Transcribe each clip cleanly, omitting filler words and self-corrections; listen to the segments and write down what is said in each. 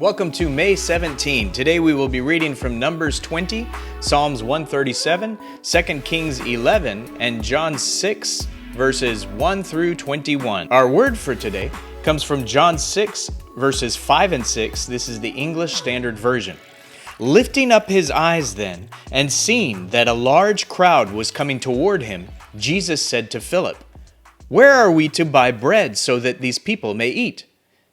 Welcome to May 17. Today we will be reading from Numbers 20, Psalms 137, 2 Kings 11, and John 6, verses 1 through 21. Our word for today comes from John 6, verses 5 and 6. This is the English Standard Version. Lifting up his eyes then, and seeing that a large crowd was coming toward him, Jesus said to Philip, "Where are we to buy bread so that these people may eat?"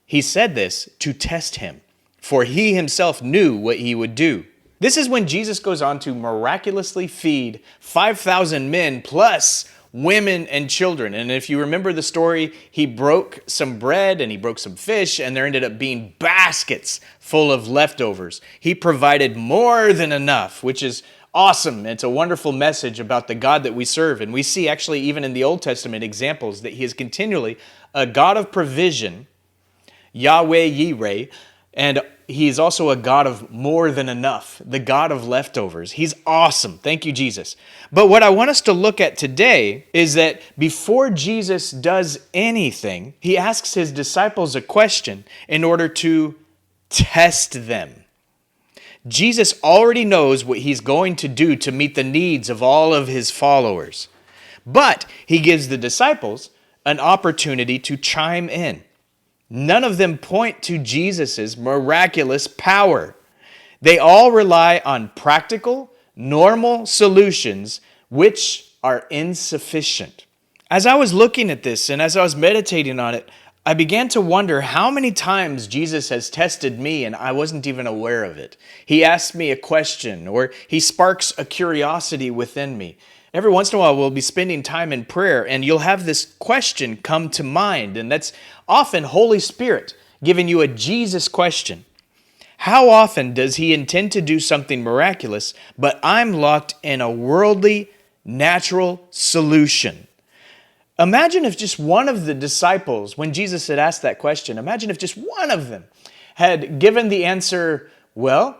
He said this to test him, for he himself knew what he would do. This is when Jesus goes on to miraculously feed 5,000 men plus women and children. And if you remember the story, he broke some bread and he broke some fish, and there ended up being baskets full of leftovers. He provided more than enough, which is awesome. It's a wonderful message about the God that we serve. And we see actually even in the Old Testament examples that he is continually a God of provision, Yahweh Yireh, and he is also a God of more than enough, the God of leftovers. He's awesome. Thank you, Jesus. But what I want us to look at today is that before Jesus does anything, he asks his disciples a question in order to test them. Jesus already knows what he's going to do to meet the needs of all of his followers. But he gives the disciples an opportunity to chime in. None of them point to Jesus' miraculous power. They all rely on practical, normal solutions which are insufficient. As I was looking at this and as I was meditating on it, I began to wonder how many times Jesus has tested me and I wasn't even aware of it. He asks me a question or he sparks a curiosity within me. Every once in a while, we'll be spending time in prayer, and you'll have this question come to mind, and that's often Holy Spirit giving you a Jesus question. How often does he intend to do something miraculous, but I'm locked in a worldly, natural solution? Imagine if just one of the disciples, when Jesus had asked that question, imagine if just one of them had given the answer, well,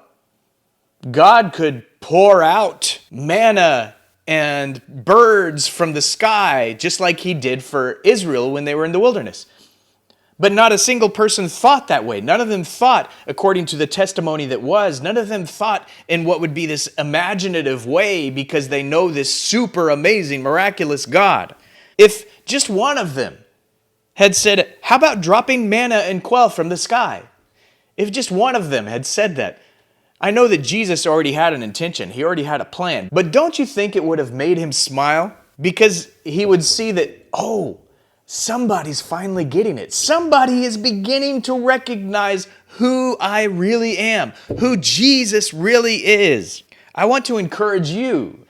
God could pour out manna and birds from the sky, just like he did for Israel when they were in the wilderness. But not a single person thought that way. None of them thought, according to the testimony that was, none of them thought in what would be this imaginative way because they know this super amazing, miraculous God. If just one of them had said, how about dropping manna and quail from the sky? If just one of them had said that, I know that Jesus already had an intention. He already had a plan. But don't you think it would have made him smile? Because he would see that, oh, somebody's finally getting it. Somebody is beginning to recognize who I really am, who Jesus really is. I want to encourage you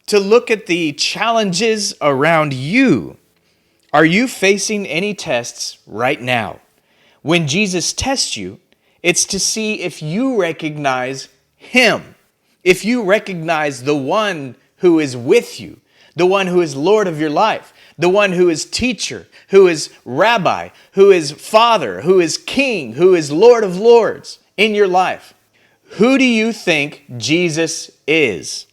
to look at the challenges around you. Are you facing any tests right now? When Jesus tests you, it's to see if you recognize him, if you recognize the one who is with you, the one who is Lord of your life, the one who is teacher, who is rabbi, who is father, who is king, who is Lord of lords in your life. Who do you think Jesus is?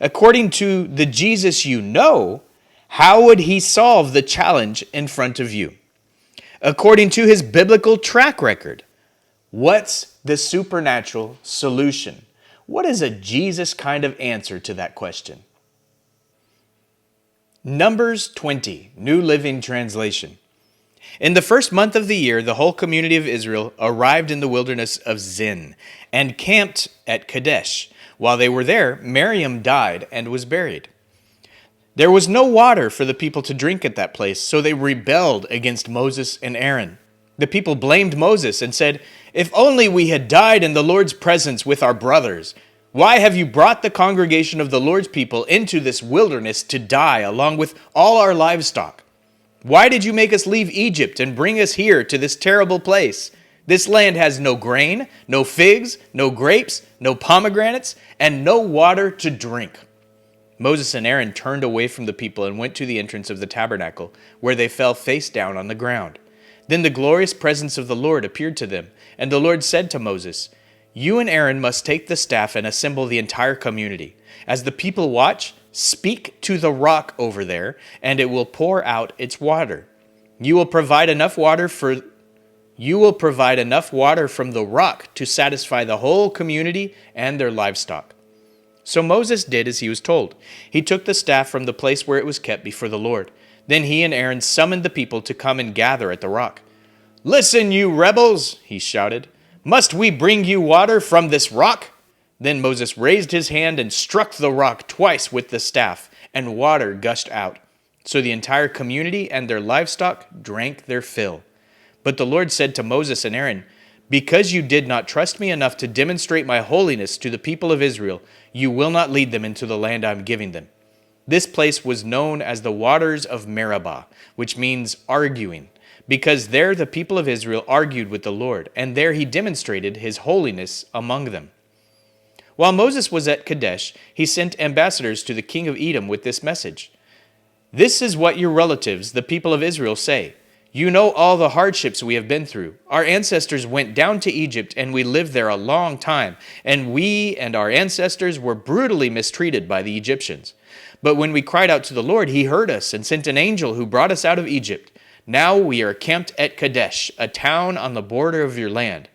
According to the Jesus you know, how would he solve the challenge in front of you? According to his biblical track record, what's the supernatural solution? What is a Jesus kind of answer to that question? Numbers 20, New Living Translation. In the first month of the year, the whole community of Israel arrived in the wilderness of Zin and camped at Kadesh. While they were there, Miriam died and was buried. There was no water for the people to drink at that place, so they rebelled against Moses and Aaron. The people blamed Moses and said, "If only we had died in the Lord's presence with our brothers. Why have you brought the congregation of the Lord's people into this wilderness to die along with all our livestock? Why did you make us leave Egypt and bring us here to this terrible place? This land has no grain, no figs, no grapes, no pomegranates, and no water to drink." Moses and Aaron turned away from the people and went to the entrance of the tabernacle, where they fell face down on the ground. Then the glorious presence of the Lord appeared to them, and the Lord said to Moses, "You and Aaron must take the staff and assemble the entire community. As the people watch, speak to the rock over there, and it will pour out its water. You will provide enough water for You will provide enough water from the rock to satisfy the whole community and their livestock." So Moses did as he was told. He took the staff from the place where it was kept before the Lord. Then he and Aaron summoned the people to come and gather at the rock. "Listen, you rebels," he shouted. "Must we bring you water from this rock?" Then Moses raised his hand and struck the rock twice with the staff, and water gushed out. So the entire community and their livestock drank their fill. But the Lord said to Moses and Aaron, "Because you did not trust me enough to demonstrate my holiness to the people of Israel, you will not lead them into the land I am giving them." This place was known as the waters of Meribah, which means arguing, because there the people of Israel argued with the Lord, and there he demonstrated his holiness among them. While Moses was at Kadesh, he sent ambassadors to the king of Edom with this message. "This is what your relatives, the people of Israel, say. You know all the hardships we have been through. Our ancestors went down to Egypt, and we lived there a long time, and we and our ancestors were brutally mistreated by the Egyptians. But when we cried out to the Lord, he heard us and sent an angel who brought us out of Egypt. Now we are camped at Kadesh, a town on the border of your land.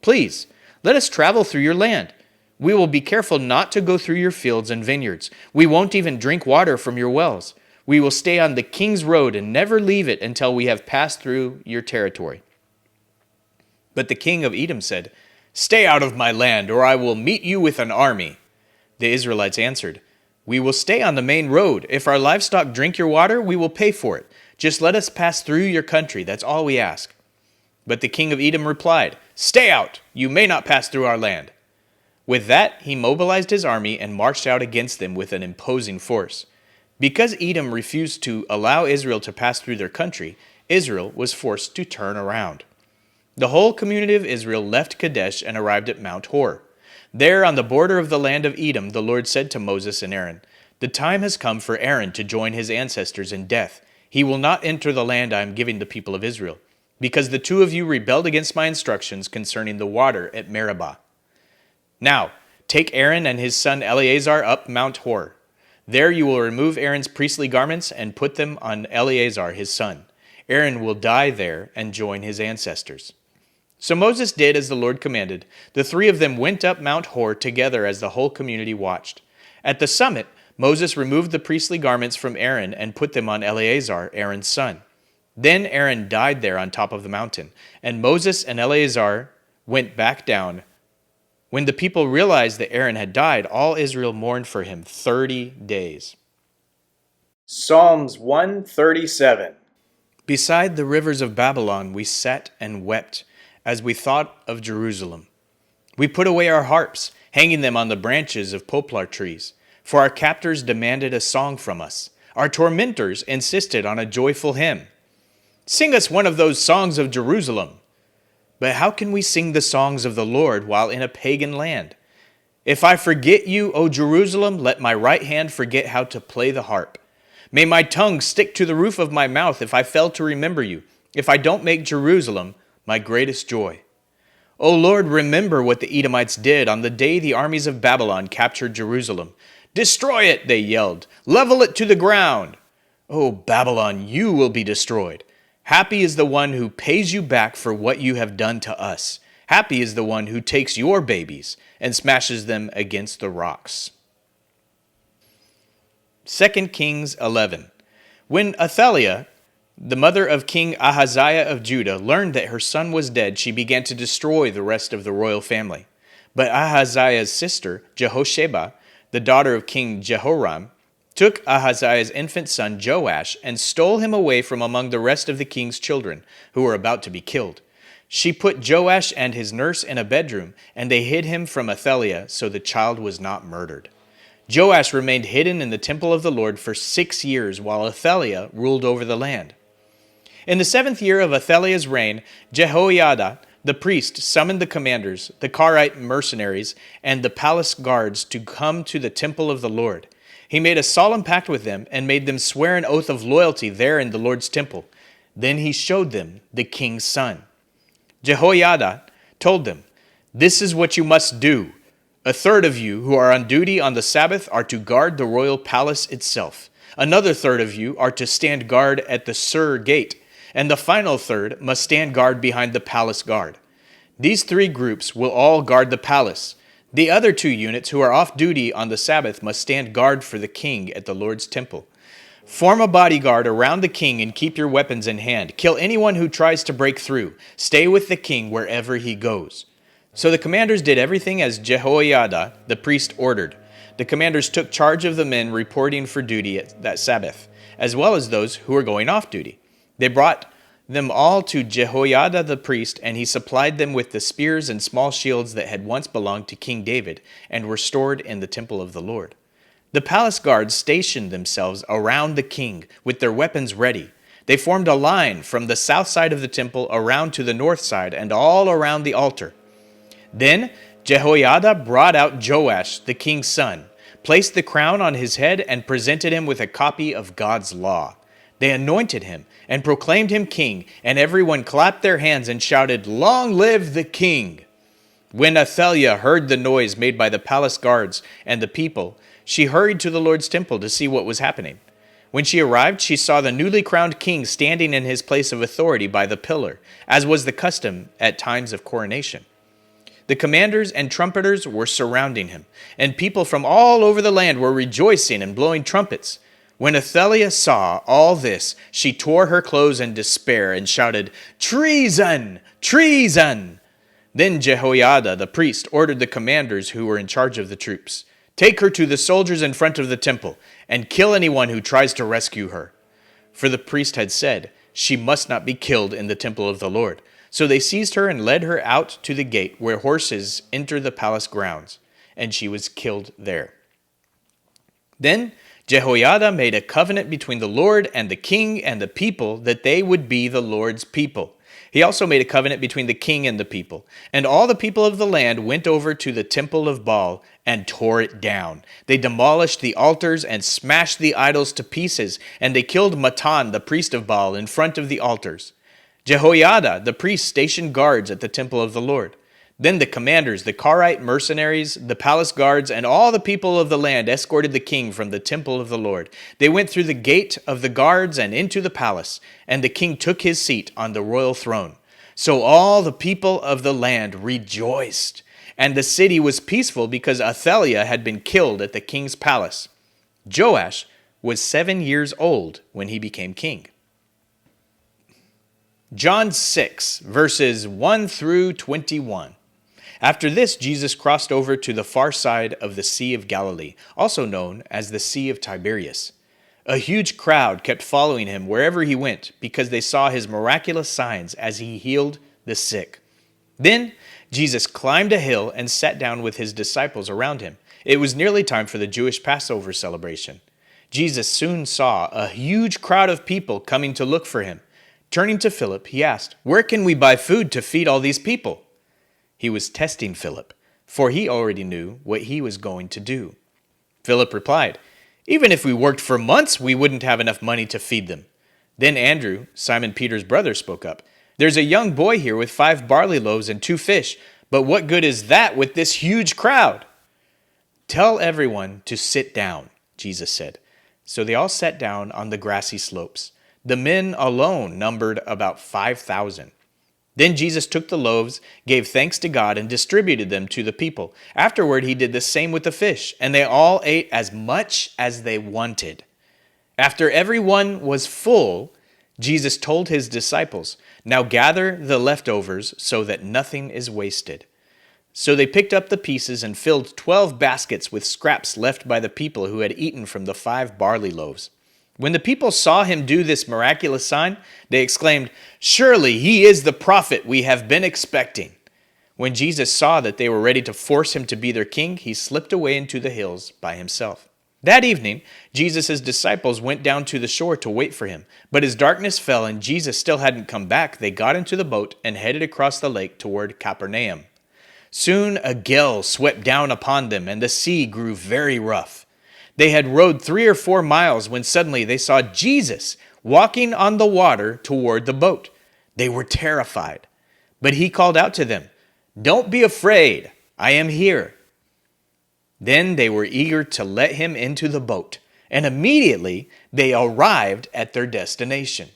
Please, let us travel through your land. We will be careful not to go through your fields and vineyards. We won't even drink water from your wells. We will stay on the king's road and never leave it until we have passed through your territory." But the king of Edom said, "Stay out of my land, or I will meet you with an army." The Israelites answered, "We will stay on the main road. If our livestock drink your water, we will pay for it. Just let us pass through your country. That's all we ask." But the king of Edom replied, "Stay out. You may not pass through our land." With that, he mobilized his army and marched out against them with an imposing force. Because Edom refused to allow Israel to pass through their country, Israel was forced to turn around. The whole community of Israel left Kadesh and arrived at Mount Hor. There, on the border of the land of Edom, the Lord said to Moses and Aaron, "The time has come for Aaron to join his ancestors in death. He will not enter the land I am giving the people of Israel, because the two of you rebelled against my instructions concerning the water at Meribah. Now, take Aaron and his son Eleazar up Mount Hor. There you will remove Aaron's priestly garments and put them on Eleazar his son. Aaron will die there and join his ancestors." So Moses did as the Lord commanded. The three of them went up Mount Hor together as the whole community watched. At the summit, Moses removed the priestly garments from Aaron and put them on Eleazar, Aaron's son. Then Aaron died there on top of the mountain, and Moses and Eleazar went back down. When the people realized that Aaron had died, all Israel mourned for him 30 days. Psalms 137. Beside the rivers of Babylon we sat and wept, as we thought of Jerusalem. We put away our harps, hanging them on the branches of poplar trees, for our captors demanded a song from us. Our tormentors insisted on a joyful hymn. "Sing us one of those songs of Jerusalem." But how can we sing the songs of the Lord while in a pagan land? "If I forget you, O Jerusalem, let my right hand forget how to play the harp. May my tongue stick to the roof of my mouth if I fail to remember you, if I don't make Jerusalem my greatest joy. O Lord, remember what the Edomites did on the day the armies of Babylon captured Jerusalem. 'Destroy it,' they yelled. 'Level it to the ground.' O Babylon, you will be destroyed. Happy is the one who pays you back for what you have done to us. Happy is the one who takes your babies and smashes them against the rocks." 2 Kings 11. When Athaliah, the mother of King Ahaziah of Judah, learned that her son was dead, she began to destroy the rest of the royal family. But Ahaziah's sister, Jehosheba, the daughter of King Jehoram, took Ahaziah's infant son Joash and stole him away from among the rest of the king's children, who were about to be killed. She put Joash and his nurse in a bedroom, and they hid him from Athaliah, so the child was not murdered. Joash remained hidden in the temple of the Lord for 6 years, while Athaliah ruled over the land. In the 7th year of Athaliah's reign, Jehoiada, the priest, summoned the commanders, the Karite mercenaries, and the palace guards to come to the temple of the Lord. He made a solemn pact with them and made them swear an oath of loyalty there in the Lord's temple. Then he showed them the king's son. Jehoiada told them, "This is what you must do. A third of you who are on duty on the Sabbath are to guard the royal palace itself. Another third of you are to stand guard at the Sur gate. and the final third must stand guard behind the palace guard. These three groups will all guard the palace. The other two units who are off duty on the Sabbath must stand guard for the king at the Lord's temple. Form a bodyguard around the king and keep your weapons in hand. Kill anyone who tries to break through. Stay with the king wherever he goes. So the commanders did everything as Jehoiada, the priest, ordered. The commanders took charge of the men reporting for duty at that Sabbath, as well as those who were going off duty. They brought them all to Jehoiada the priest, and he supplied them with the spears and small shields that had once belonged to King David and were stored in the temple of the Lord. The palace guards stationed themselves around the king with their weapons ready. They formed a line from the south side of the temple around to the north side and all around the altar. Then Jehoiada brought out Joash, the king's son, placed the crown on his head, and presented him with a copy of God's law. They anointed him and proclaimed him king, and everyone clapped their hands and shouted, "Long live the king!" When Athaliah heard the noise made by the palace guards and the people, she hurried to the Lord's temple to see what was happening. When she arrived, she saw the newly crowned king standing in his place of authority by the pillar, as was the custom at times of coronation. The commanders and trumpeters were surrounding him, and people from all over the land were rejoicing and blowing trumpets. When Athaliah saw all this, she tore her clothes in despair and shouted, "Treason! Treason!" Then Jehoiada the priest ordered the commanders who were in charge of the troops, "Take her to the soldiers in front of the temple, and kill anyone who tries to rescue her." For the priest had said, "She must not be killed in the temple of the Lord." So they seized her and led her out to the gate where horses enter the palace grounds, and she was killed there. Then Jehoiada made a covenant between the Lord and the king and the people that they would be the Lord's people. He also made a covenant between the king and the people. And all the people of the land went over to the temple of Baal and tore it down. They demolished the altars and smashed the idols to pieces, and they killed Matan, the priest of Baal, in front of the altars. Jehoiada, the priest, stationed guards at the temple of the Lord. Then the commanders, the Karite mercenaries, the palace guards, and all the people of the land escorted the king from the temple of the Lord. They went through the gate of the guards and into the palace, and the king took his seat on the royal throne. So all the people of the land rejoiced, and the city was peaceful because Athaliah had been killed at the king's palace. Joash was 7 years old when he became king. John 6, verses 1 through 21. After this, Jesus crossed over to the far side of the Sea of Galilee, also known as the Sea of Tiberias. A huge crowd kept following him wherever he went because they saw his miraculous signs as he healed the sick. Then Jesus climbed a hill and sat down with his disciples around him. It was nearly time for the Jewish Passover celebration. Jesus soon saw a huge crowd of people coming to look for him. Turning to Philip, he asked, "Where can we buy food to feed all these people?" He was testing Philip, for he already knew what he was going to do. Philip replied, "Even if we worked for months, we wouldn't have enough money to feed them." Then Andrew, Simon Peter's brother, spoke up. "There's a young boy here with 5 barley loaves and 2 fish, but what good is that with this huge crowd?" "Tell everyone to sit down," Jesus said. So they all sat down on the grassy slopes. The men alone numbered about 5,000. Then Jesus took the loaves, gave thanks to God, and distributed them to the people. Afterward, he did the same with the fish, and they all ate as much as they wanted. After everyone was full, Jesus told his disciples, "Now gather the leftovers so that nothing is wasted." So they picked up the pieces and filled 12 baskets with scraps left by the people who had eaten from the 5 barley loaves. When the people saw him do this miraculous sign, they exclaimed, "Surely he is the prophet we have been expecting." When Jesus saw that they were ready to force him to be their king, he slipped away into the hills by himself. That evening, Jesus' disciples went down to the shore to wait for him. But as darkness fell and Jesus still hadn't come back, they got into the boat and headed across the lake toward Capernaum. Soon a gale swept down upon them, and the sea grew very rough. They had rowed 3 or 4 miles when suddenly they saw Jesus walking on the water toward the boat. They were terrified, but he called out to them, "Don't be afraid, I am here." Then they were eager to let him into the boat, and immediately they arrived at their destination.